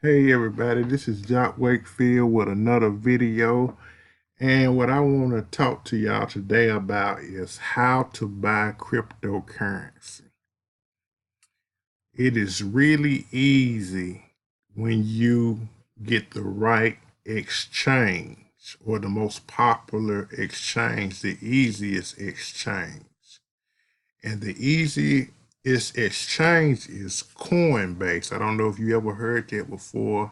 Hey everybody, this is Wakefield with another video, and what I want to talk to y'all today about is how to buy cryptocurrency. It is really easy when you get the right exchange, or the most popular exchange, the easiest exchange. And the easiest exchange is Coinbase. I don't know if you ever heard that before.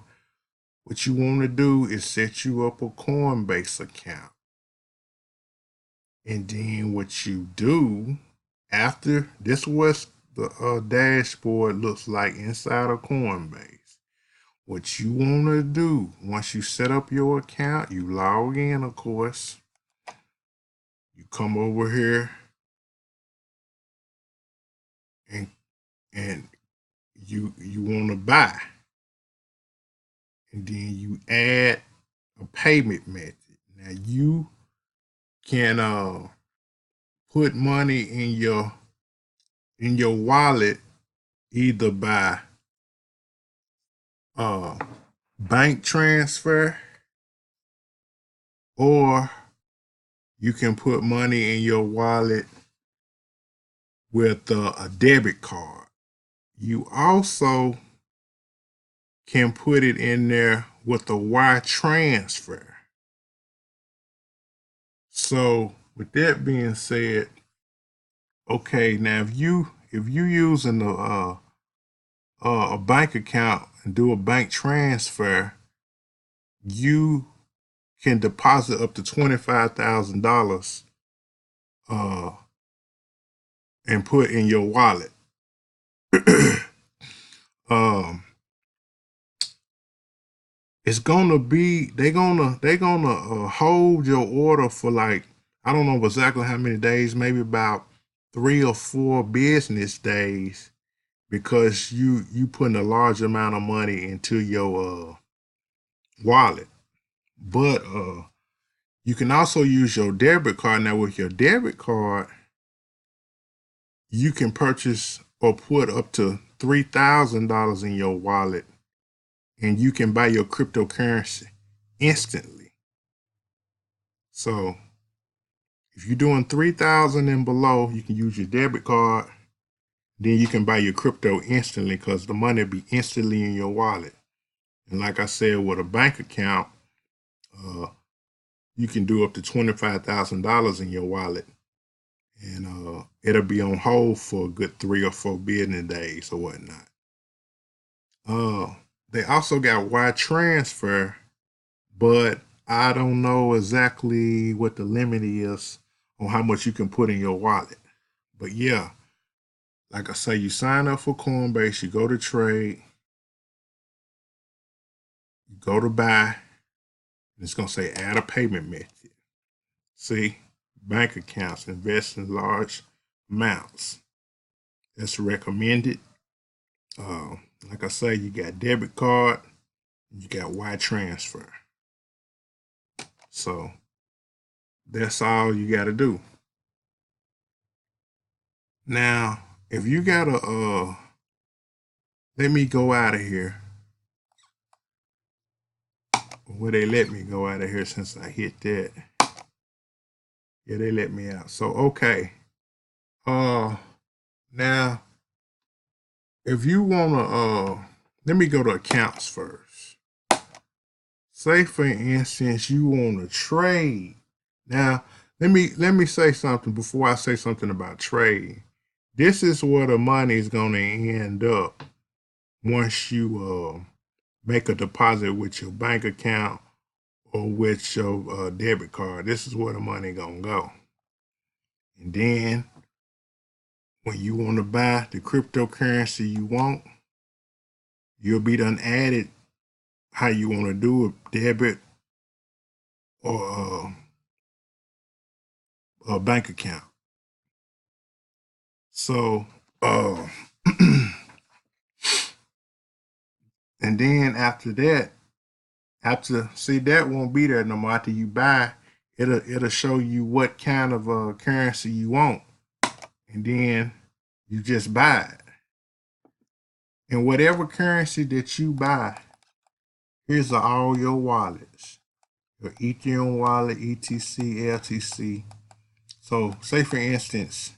What you want to do is set you up a Coinbase account. And then what you do after this, was the dashboard looks like inside of Coinbase. What you want to do once you set up your account, you log in, of course. You come over here and you want to buy. And then you add a payment method. Now you can put money in your wallet either by bank transfer, or you can put money in your wallet with a debit card. You also can put it in there with a wire transfer. So with that being said, okay, now if you using a bank account and do a bank transfer, you can deposit up to $25,000 and put in your wallet. It's gonna be they're gonna hold your order for, like, I don't know exactly how many days, maybe about 3 or 4 business days, because you putting a large amount of money into your wallet. But you can also use your debit card. Now with your debit card, you can purchase or put up to $3,000 in your wallet, and you can buy your cryptocurrency instantly. So if you're doing 3,000 and below, you can use your debit card. Then you can buy your crypto instantly, because the money will be instantly in your wallet. And like I said, with a bank account, you can do up to $25,000 in your wallet, and it'll be on hold for a good 3 or 4 business days or whatnot. They also got wire transfer, but I don't know exactly what the limit is on how much you can put in your wallet. But yeah, like I say, you sign up for Coinbase, you go to trade, you go to buy, and it's going to say add a payment method. See, bank accounts, invest in large amounts. That's recommended. Like I say, you got debit card, you got wire transfer. So that's all you got to do. Now, if you got a, let me go out of here. Well, they let me go out of here since I hit that. Yeah, they let me out. So, okay. Now, if you want to, let me go to accounts first. Say, for instance, you want to trade. Now, let me say something before I say something about trade. This is where the money is going to end up once you make a deposit with your bank account or with your debit card. This is where the money going to go. And then when you want to buy the cryptocurrency you want, you'll be done added how you want to do it, debit or a bank account. So, and then after that, see, that won't be there no more. After you buy, it'll show you what kind of currency you want, and then you just buy it. And whatever currency that you buy, Here's all your wallets. Your Ethereum wallet, ETC, LTC. So say for instance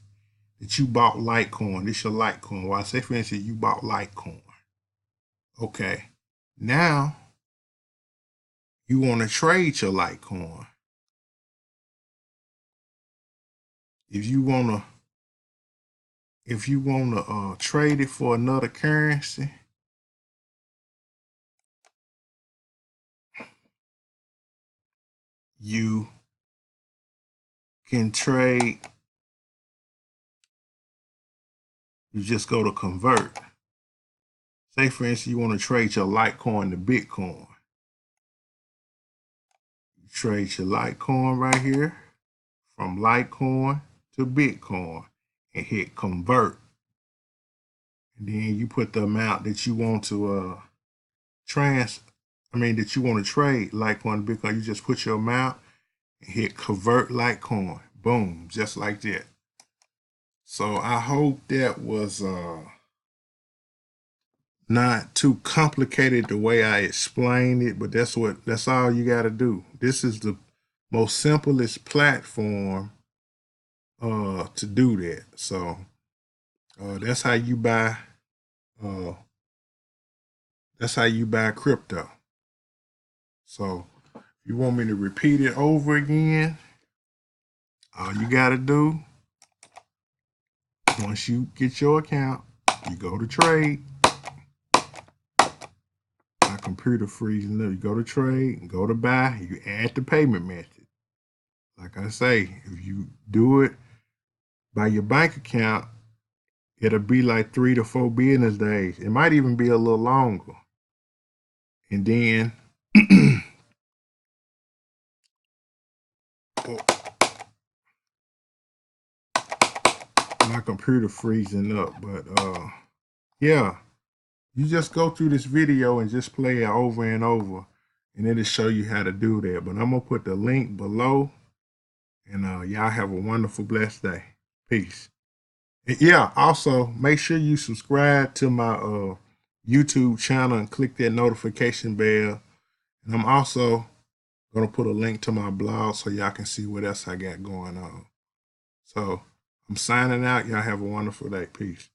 that you bought Litecoin. This your Litecoin. Well, say for instance you bought Litecoin. Okay. Now you want to trade your Litecoin. If you wanna trade it for another currency, you can trade. You just go to convert. Say for instance you want to trade your Litecoin to Bitcoin. You trade your Litecoin right here from Litecoin to Bitcoin and hit convert. And then you put the amount that you want to that you want to trade Litecoin to Bitcoin. You just put your amount and hit convert Litecoin. Boom, just like that. So I hope that was not too complicated the way I explained it, but that's all you got to do. This is the most simplest platform to do that. So that's how you buy crypto. So if you want me to repeat it over again, all you got to do, once you get your account, you go to trade. My computer freezing up. You go to trade and go to buy. You add the payment method. Like I say, if you do it by your bank account, it'll be like 3 to 4 business days. It might even be a little longer. And then my computer freezing up, but yeah, you just go through this video and just play it over and over, and it'll show you how to do that. But I'm gonna put the link below, and y'all have a wonderful, blessed day. Peace. And yeah, also make sure you subscribe to my YouTube channel and click that notification bell. And I'm also gonna put a link to my blog so y'all can see what else I got going on. So I'm signing out. Y'all have a wonderful day. Peace.